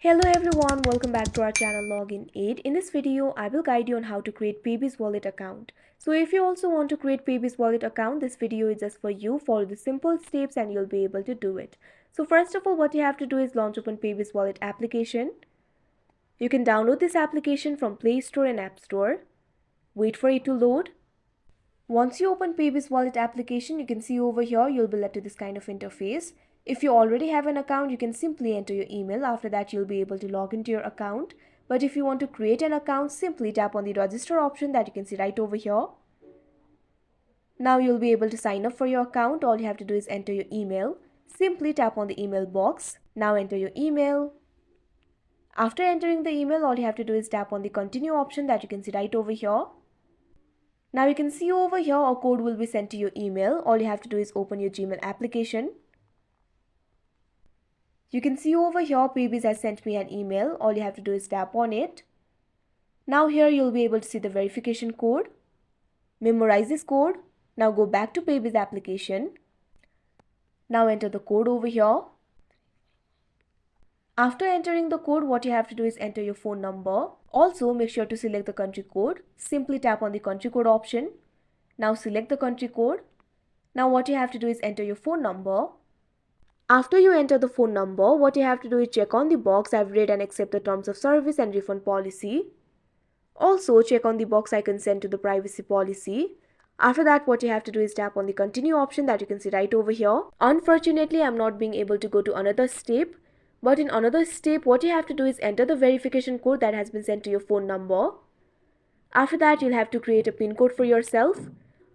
Hello everyone, welcome back to our channel Login Aid. In this video, I will guide you on how to create Paybis wallet account. So if you also want to create Paybis wallet account, this video is just for you. Follow the simple steps and you'll be able to do it. So first of all, what you have to do is launch open Paybis wallet application. You can download this application from Play Store and App Store. Wait for it to load. Once you open Paybis wallet application, you can see over here you'll be led to this kind of interface. If you already have an account, you can simply enter your email. After that, you'll be able to log into your account. But if you want to create an account, simply tap on the register option that you can see right over here. Now you'll be able to sign up for your account. All you have to do is enter your email. Simply tap on the email box. Now enter your email. After entering the email, all you have to do is tap on the continue option that you can see right over here. Now you can see over here a code will be sent to your email. All you have to do is open your Gmail application. You can see over here Paybis has sent me an email. All you have to do is tap on it. Now here you'll be able to see the verification code. Memorize this code. Now go back to Paybis application. Now enter the code over here. After entering the code, what you have to do is enter your phone number. Also, make sure to select the country code. Simply tap on the country code option. Now select the country code. Now what you have to do is enter your phone number. After you enter the phone number, what you have to do is check on the box I've read and accept the terms of service and refund policy. Also, check on the box I consent to the privacy policy. After that, what you have to do is tap on the continue option that you can see right over here. Unfortunately, I'm not being able to go to another step. But in another step, what you have to do is enter the verification code that has been sent to your phone number. After that, you'll have to create a PIN code for yourself.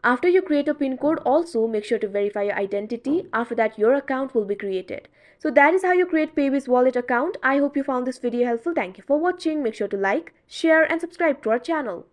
After you create a PIN code, also make sure to verify your identity. After that, your account will be created. So that is how you create Paybis wallet account. I hope you found this video helpful. Thank you for watching. Make sure to like, share and subscribe to our channel.